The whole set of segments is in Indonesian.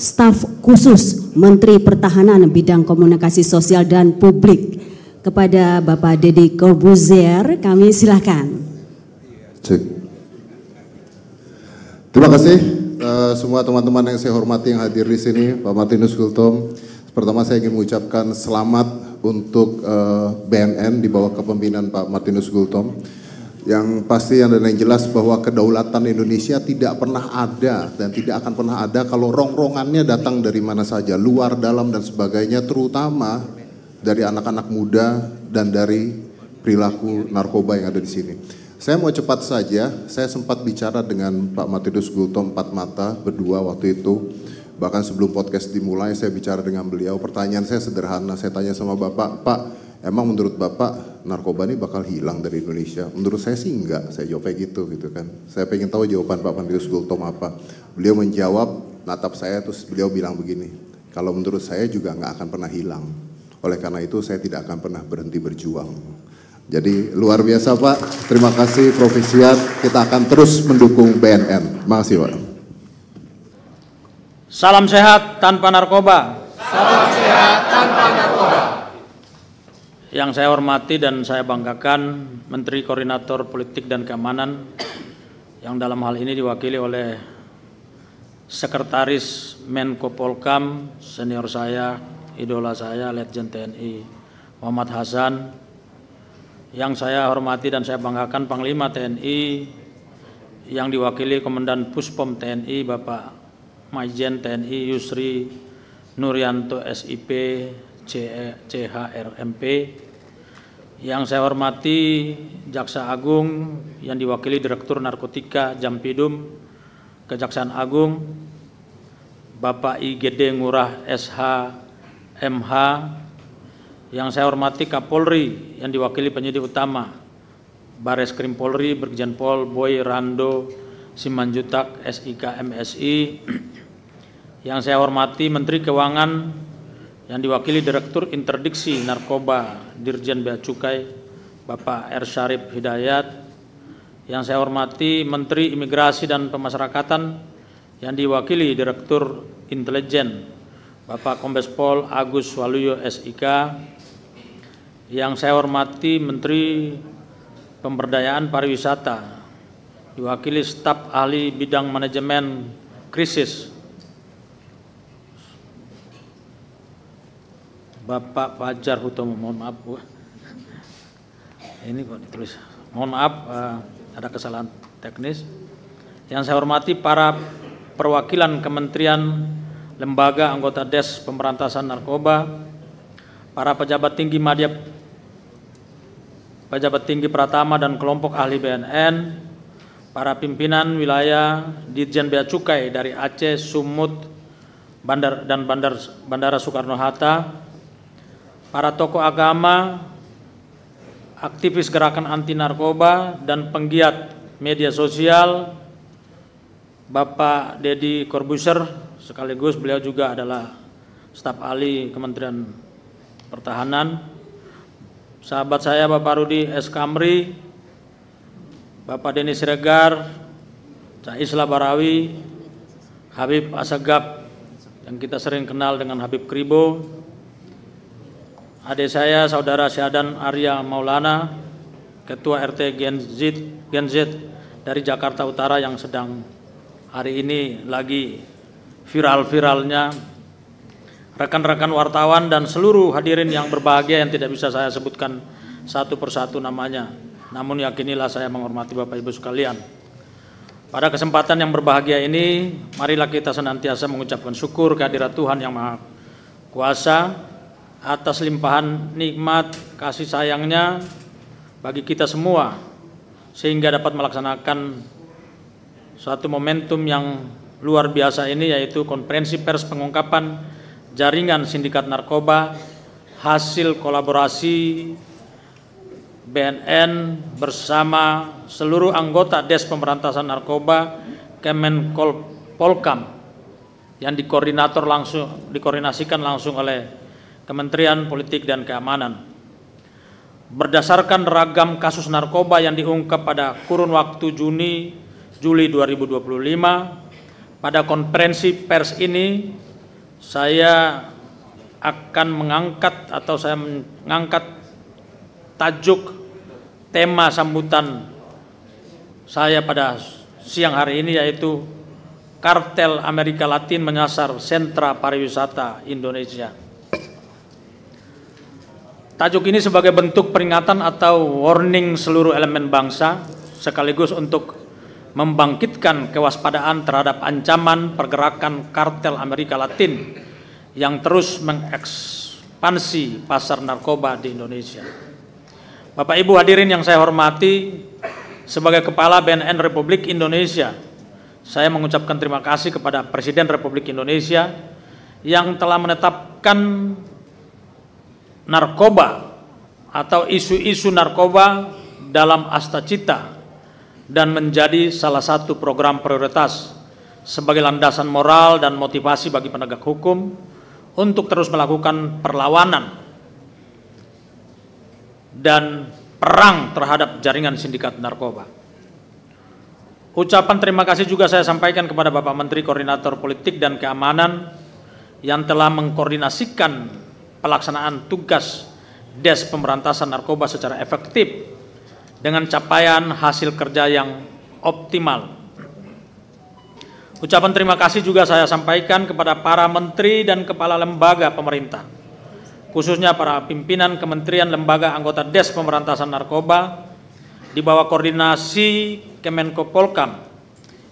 Staf Khusus Menteri Pertahanan Bidang Komunikasi Sosial dan Publik kepada Bapak Deddy Corbuzier, kami silakan. Cek. Terima kasih semua teman-teman yang saya hormati yang hadir di sini, Pak Martinus Gultom. Pertama saya ingin mengucapkan selamat untuk BNN di bawah kepemimpinan Pak Martinus Gultom. Yang pasti yang jelas bahwa kedaulatan Indonesia tidak pernah ada dan tidak akan pernah ada kalau rongrongannya datang dari mana saja, luar, dalam dan sebagainya, terutama dari anak-anak muda dan dari perilaku narkoba yang ada di sini. Saya mau cepat saja, saya sempat bicara dengan Pak Martinus Gultom empat mata berdua waktu itu. Bahkan sebelum podcast dimulai saya bicara dengan beliau, pertanyaan saya sederhana, saya tanya sama Bapak, Pak, emang menurut Bapak narkoba ini bakal hilang dari Indonesia? Menurut saya sih enggak, saya jawabnya gitu kan. Saya pengen tahu jawaban Pak Martinus Gultom apa. Beliau menjawab, natap saya, terus beliau bilang begini, kalau menurut saya juga nggak akan pernah hilang. Oleh karena itu saya tidak akan pernah berhenti berjuang. Jadi luar biasa Pak, terima kasih Profesiat, kita akan terus mendukung BNN. Terima kasih Pak. Salam sehat tanpa narkoba. Salam sehat tanpa narkoba. Yang saya hormati dan saya banggakan Menteri Koordinator Politik dan Keamanan yang dalam hal ini diwakili oleh Sekretaris Menko Polkam, senior saya, idola saya, Letjen TNI Muhammad Hasan. Yang saya hormati dan saya banggakan Panglima TNI yang diwakili Komandan Puspom TNI Bapak Majen TNI Yusri Nuryanto SIP CHRMP. Yang saya hormati Jaksa Agung yang diwakili Direktur Narkotika Jampidum Kejaksaan Agung Bapak IGD Ngurah SH MH. Yang saya hormati Kapolri yang diwakili penyidik utama Bareskrim Polri Brigjen Pol Boy Rando Simanjutak SIK MSI. Yang saya hormati Menteri Keuangan yang diwakili Direktur Interdiksi Narkoba Dirjen Bea Cukai Bapak R. Syarif Hidayat. Yang saya hormati Menteri Imigrasi dan Pemasyarakatan yang diwakili Direktur Intelijen Bapak Kombes Pol Agus Waluyo SIK. Yang saya hormati Menteri Pemberdayaan Pariwisata diwakili Staf Ahli Bidang Manajemen Krisis Bapak Fajar Hutomo. Mohon maaf Bu, ini kok ditulis, mohon maaf ada kesalahan teknis. Yang saya hormati para perwakilan kementerian, lembaga, anggota Des Pemberantasan Narkoba, para pejabat tinggi Madya, pejabat tinggi Pratama dan kelompok ahli BNN, para pimpinan wilayah Ditjen Bea Cukai dari Aceh, Sumut, Bandara Soekarno-Hatta, para tokoh agama, aktivis gerakan anti narkoba dan penggiat media sosial, Bapak Deddy Corbuzier, sekaligus beliau juga adalah staf ahli Kementerian Pertahanan, sahabat saya Bapak Rudi S. Kamri, Bapak Denny Siregar, Cak Isla Barawi, Habib Asegaf yang kita sering kenal dengan Habib Kribo, adik saya Saudara Syahadan Arya Maulana, Ketua RT Gen Z dari Jakarta Utara yang sedang hari ini lagi viral-viralnya, rekan-rekan wartawan dan seluruh hadirin yang berbahagia yang tidak bisa saya sebutkan satu persatu namanya. Namun yakinilah saya menghormati Bapak Ibu sekalian. Pada kesempatan yang berbahagia ini, marilah kita senantiasa mengucapkan syukur kehadirat Tuhan Yang Maha Kuasa atas limpahan nikmat kasih sayangnya bagi kita semua, sehingga dapat melaksanakan suatu momentum yang luar biasa ini, yaitu konferensi pers pengungkapan jaringan sindikat narkoba hasil kolaborasi BNN bersama seluruh anggota Des Pemberantasan Narkoba Kemenkol Polkam yang dikoordinasikan langsung oleh Kementerian Politik dan Keamanan. Berdasarkan ragam kasus narkoba yang diungkap pada kurun waktu Juni-Juli 2025, pada konferensi pers ini saya akan mengangkat atau saya mengangkat tajuk tema sambutan saya pada siang hari ini, yaitu Kartel Amerika Latin Menyasar Sentra Pariwisata Indonesia. Tajuk ini sebagai bentuk peringatan atau warning seluruh elemen bangsa, sekaligus untuk membangkitkan kewaspadaan terhadap ancaman pergerakan kartel Amerika Latin yang terus mengekspansi pasar narkoba di Indonesia. Bapak Ibu hadirin yang saya hormati, sebagai Kepala BNN Republik Indonesia, saya mengucapkan terima kasih kepada Presiden Republik Indonesia yang telah menetapkan narkoba atau isu-isu narkoba dalam Astacita dan menjadi salah satu program prioritas sebagai landasan moral dan motivasi bagi penegak hukum untuk terus melakukan perlawanan dan perang terhadap jaringan sindikat narkoba. Ucapan terima kasih juga saya sampaikan kepada Bapak Menteri Koordinator Politik dan Keamanan yang telah mengkoordinasikan pelaksanaan tugas Des Pemberantasan Narkoba secara efektif dengan capaian hasil kerja yang optimal. Ucapan terima kasih juga saya sampaikan kepada para menteri dan kepala lembaga pemerintah, khususnya para pimpinan kementerian lembaga anggota Des Pemberantasan Narkoba di bawah koordinasi Kemenko Polkam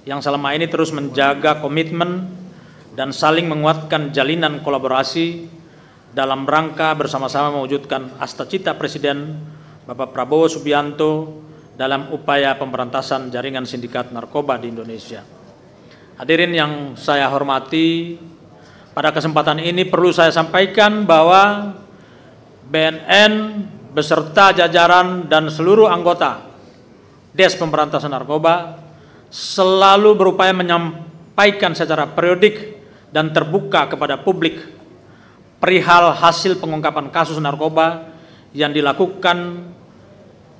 yang selama ini terus menjaga komitmen dan saling menguatkan jalinan kolaborasi dalam rangka bersama-sama mewujudkan Astacita Presiden Bapak Prabowo Subianto dalam upaya pemberantasan jaringan sindikat narkoba di Indonesia. Hadirin yang saya hormati, pada kesempatan ini perlu saya sampaikan bahwa BNN beserta jajaran dan seluruh anggota Des Pemberantasan Narkoba selalu berupaya menyampaikan secara periodik dan terbuka kepada publik perihal hasil pengungkapan kasus narkoba yang dilakukan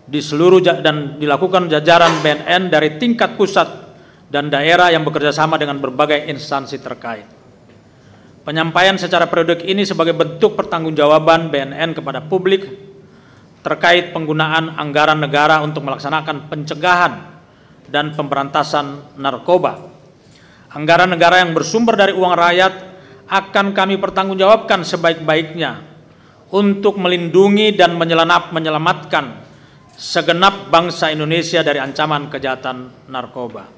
di seluruh dan dilakukan jajaran BNN dari tingkat pusat dan daerah yang bekerja sama dengan berbagai instansi terkait. Penyampaian secara periodik ini sebagai bentuk pertanggungjawaban BNN kepada publik terkait penggunaan anggaran negara untuk melaksanakan pencegahan dan pemberantasan narkoba. Anggaran negara yang bersumber dari uang rakyat akan kami pertanggungjawabkan sebaik-baiknya untuk melindungi dan menyelamatkan segenap bangsa Indonesia dari ancaman kejahatan narkoba.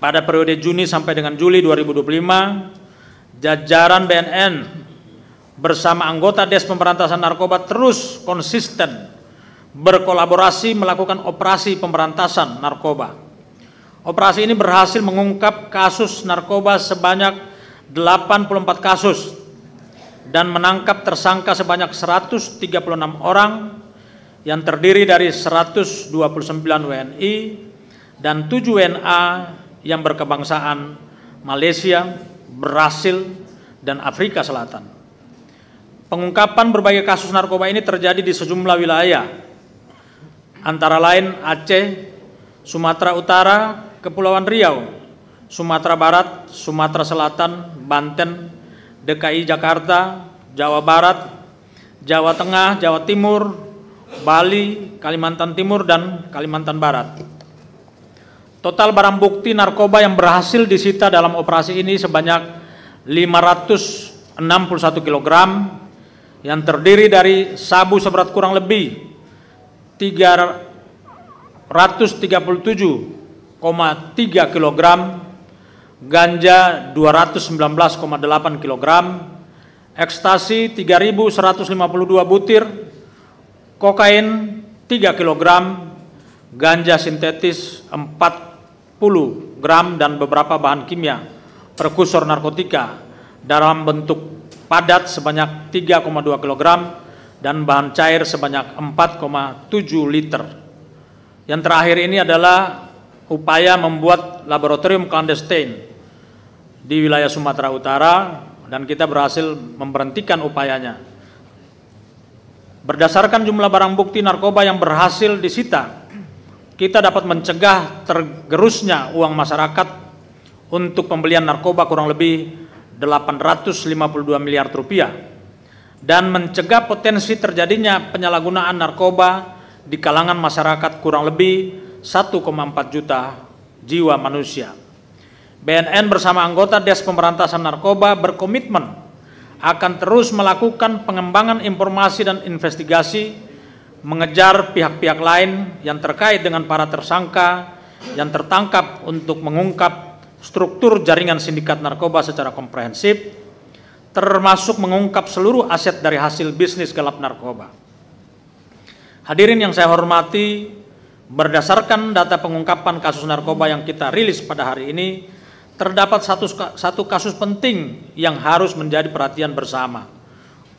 Pada periode Juni sampai dengan Juli 2025, jajaran BNN bersama anggota Des Pemberantasan Narkoba terus konsisten berkolaborasi melakukan operasi pemberantasan narkoba. Operasi ini berhasil mengungkap kasus narkoba sebanyak 84 kasus dan menangkap tersangka sebanyak 136 orang yang terdiri dari 129 WNI dan 7 WNA yang berkebangsaan Malaysia, Brasil, dan Afrika Selatan. Pengungkapan berbagai kasus narkoba ini terjadi di sejumlah wilayah, antara lain Aceh, Sumatera Utara, Kepulauan Riau, Sumatera Barat, Sumatera Selatan, Banten, DKI Jakarta, Jawa Barat, Jawa Tengah, Jawa Timur, Bali, Kalimantan Timur, dan Kalimantan Barat. Total barang bukti narkoba yang berhasil disita dalam operasi ini sebanyak 561 kg yang terdiri dari sabu seberat kurang lebih 337,3 kg, ganja 219,8 kg, ekstasi 3.152 butir, kokain 3 kg, ganja sintetis 40 gram, dan beberapa bahan kimia prekursor narkotika dalam bentuk padat sebanyak 3,2 kg dan bahan cair sebanyak 4,7 liter. Yang terakhir ini adalah upaya membuat laboratorium clandestine di wilayah Sumatera Utara dan kita berhasil memberhentikan upayanya. Berdasarkan jumlah barang bukti narkoba yang berhasil disita, kita dapat mencegah tergerusnya uang masyarakat untuk pembelian narkoba kurang lebih 852 miliar rupiah dan mencegah potensi terjadinya penyalahgunaan narkoba di kalangan masyarakat kurang lebih 1,4 juta jiwa manusia. BNN bersama anggota Des Pemberantasan Narkoba berkomitmen akan terus melakukan pengembangan informasi dan investigasi, mengejar pihak-pihak lain yang terkait dengan para tersangka yang tertangkap untuk mengungkap struktur jaringan sindikat narkoba secara komprehensif, termasuk mengungkap seluruh aset dari hasil bisnis gelap narkoba. Hadirin yang saya hormati, berdasarkan data pengungkapan kasus narkoba yang kita rilis pada hari ini, terdapat satu kasus penting yang harus menjadi perhatian bersama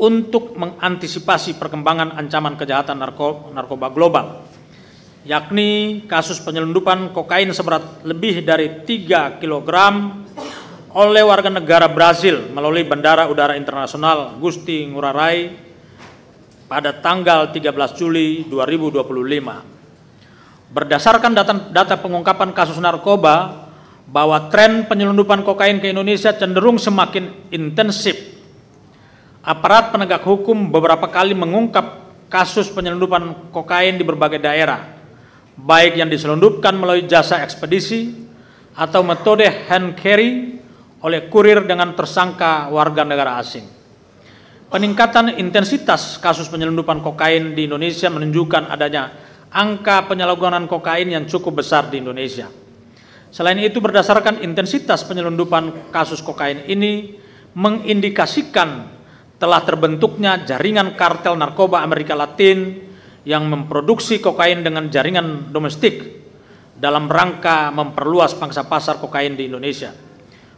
untuk mengantisipasi perkembangan ancaman kejahatan narkoba global, yakni kasus penyelundupan kokain seberat lebih dari 3 kg oleh warga negara Brazil melalui Bandara Udara Internasional Gusti Ngurah Rai pada tanggal 13 Juli 2025. Berdasarkan data pengungkapan kasus narkoba, bahwa tren penyelundupan kokain ke Indonesia cenderung semakin intensif. Aparat penegak hukum beberapa kali mengungkap kasus penyelundupan kokain di berbagai daerah, baik yang diselundupkan melalui jasa ekspedisi atau metode hand carry oleh kurir dengan tersangka warga negara asing. Peningkatan intensitas kasus penyelundupan kokain di Indonesia menunjukkan adanya angka penyalahgunaan kokain yang cukup besar di Indonesia. Selain itu, berdasarkan intensitas penyelundupan kasus kokain ini mengindikasikan telah terbentuknya jaringan kartel narkoba Amerika Latin yang memproduksi kokain dengan jaringan domestik dalam rangka memperluas pangsa pasar kokain di Indonesia,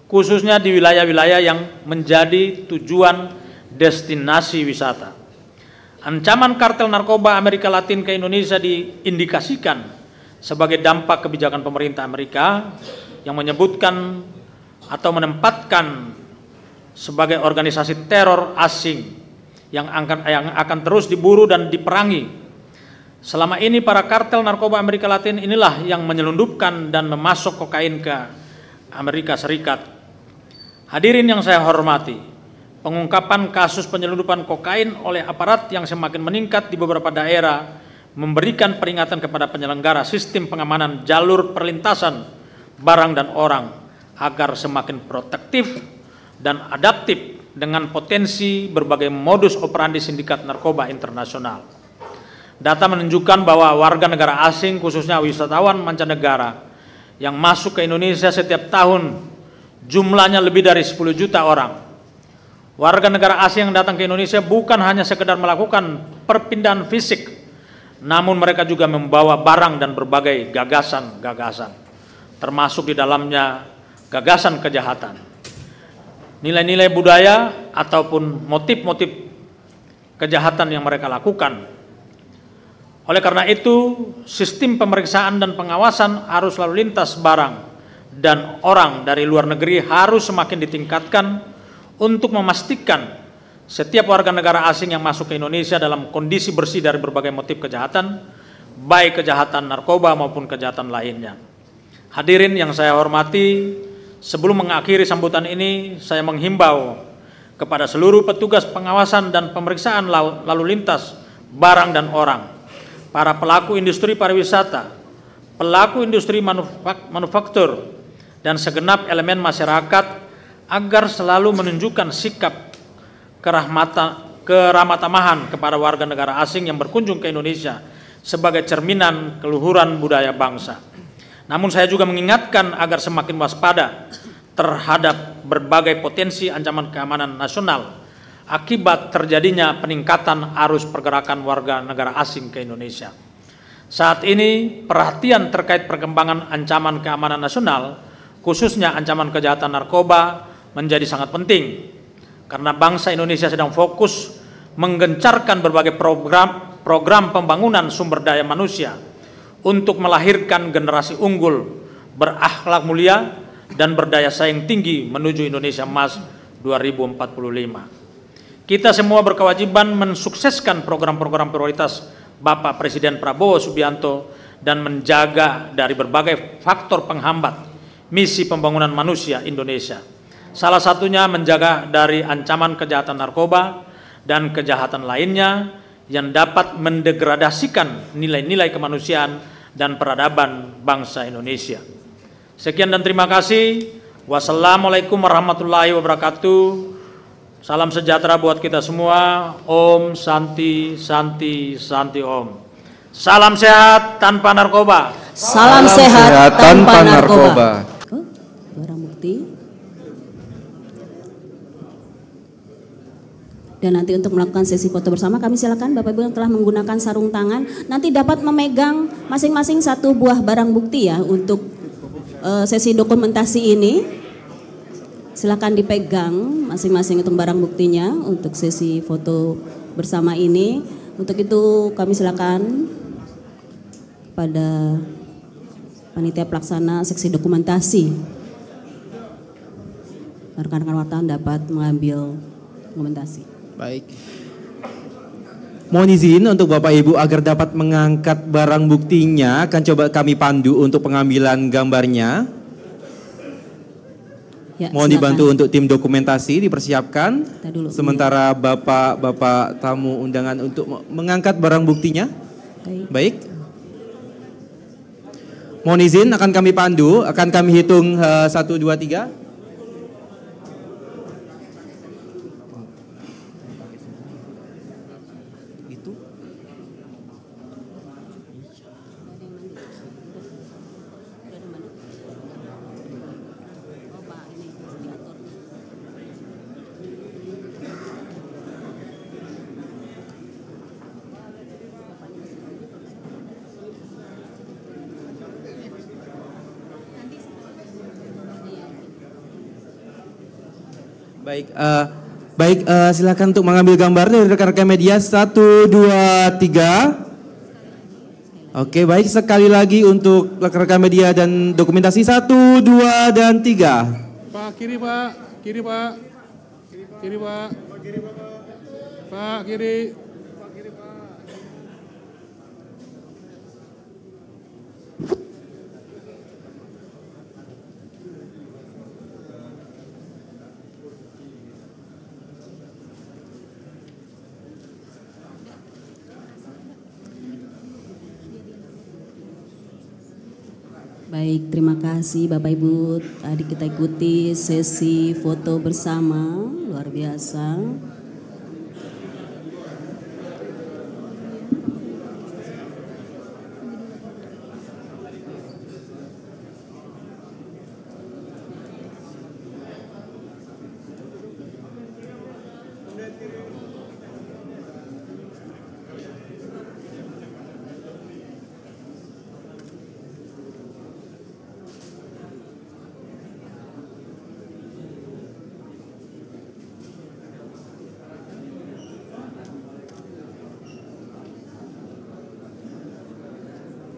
khususnya di wilayah-wilayah yang menjadi tujuan destinasi wisata. Ancaman kartel narkoba Amerika Latin ke Indonesia diindikasikan sebagai dampak kebijakan pemerintah Amerika yang menyebutkan atau menempatkan sebagai organisasi teror asing yang akan terus diburu dan diperangi. Selama ini para kartel narkoba Amerika Latin inilah yang menyelundupkan dan memasok kokain ke Amerika Serikat. Hadirin yang saya hormati, pengungkapan kasus penyelundupan kokain oleh aparat yang semakin meningkat di beberapa daerah memberikan peringatan kepada penyelenggara sistem pengamanan jalur perlintasan barang dan orang agar semakin protektif dan adaptif dengan potensi berbagai modus operandi sindikat narkoba internasional. Data menunjukkan bahwa warga negara asing, khususnya wisatawan mancanegara yang masuk ke Indonesia setiap tahun jumlahnya lebih dari 10 juta orang. Warga negara asing yang datang ke Indonesia bukan hanya sekedar melakukan perpindahan fisik, namun mereka juga membawa barang dan berbagai gagasan-gagasan, termasuk di dalamnya gagasan kejahatan, nilai-nilai budaya ataupun motif-motif kejahatan yang mereka lakukan. Oleh karena itu, sistem pemeriksaan dan pengawasan arus lalu lintas barang dan orang dari luar negeri harus semakin ditingkatkan untuk memastikan setiap warga negara asing yang masuk ke Indonesia dalam kondisi bersih dari berbagai motif kejahatan, baik kejahatan narkoba maupun kejahatan lainnya. Hadirin yang saya hormati, sebelum mengakhiri sambutan ini, saya menghimbau kepada seluruh petugas pengawasan dan pemeriksaan lalu lintas barang dan orang, para pelaku industri pariwisata, pelaku industri manufaktur, dan segenap elemen masyarakat agar selalu menunjukkan sikap keramatamahan kepada warga negara asing yang berkunjung ke Indonesia sebagai cerminan keluhuran budaya bangsa. Namun saya juga mengingatkan agar semakin waspada terhadap berbagai potensi ancaman keamanan nasional akibat terjadinya peningkatan arus pergerakan warga negara asing ke Indonesia. Saat ini perhatian terkait perkembangan ancaman keamanan nasional, khususnya ancaman kejahatan narkoba, menjadi sangat penting. Karena bangsa Indonesia sedang fokus menggencarkan berbagai program pembangunan sumber daya manusia untuk melahirkan generasi unggul, berakhlak mulia, dan berdaya saing tinggi menuju Indonesia Emas 2045. Kita semua berkewajiban mensukseskan program-program prioritas Bapak Presiden Prabowo Subianto dan menjaga dari berbagai faktor penghambat misi pembangunan manusia Indonesia. Salah satunya menjaga dari ancaman kejahatan narkoba dan kejahatan lainnya yang dapat mendegradasikan nilai-nilai kemanusiaan dan peradaban bangsa Indonesia. Sekian dan terima kasih. Wassalamualaikum warahmatullahi wabarakatuh. Salam sejahtera buat kita semua. Om Santi Santi Santi Om. Salam sehat tanpa narkoba. Salam sehat tanpa narkoba. Barang bukti. Dan nanti untuk melakukan sesi foto bersama, kami silakan Bapak Ibu yang telah menggunakan sarung tangan nanti dapat memegang masing-masing satu buah barang bukti ya untuk sesi dokumentasi ini. Silakan dipegang masing-masing untuk barang buktinya untuk sesi foto bersama ini. Untuk itu kami silakan pada panitia pelaksana seksi dokumentasi. Rekan-rekan wartawan dapat mengambil dokumentasi. Baik. Mohon izin untuk Bapak Ibu agar dapat mengangkat barang buktinya, akan coba kami pandu untuk pengambilan gambarnya. Ya, mohon silakan. dibantu untuk tim dokumentasi dipersiapkan. Dulu, sementara Bapak tamu undangan untuk mengangkat barang buktinya. Baik. Mohon izin akan kami pandu, akan kami hitung 1, 2, 3. Baik, silakan untuk mengambil gambar dari rekan-rekan media. 1, 2, 3. Oke, baik, sekali lagi untuk rekan-rekan media dan dokumentasi. 1, 2, dan 3. Pak, kiri Pak, kiri Pak, kiri Pak, Pak kiri. Baik, terima kasih Bapak Ibu. Tadi kita ikuti sesi foto bersama, luar biasa.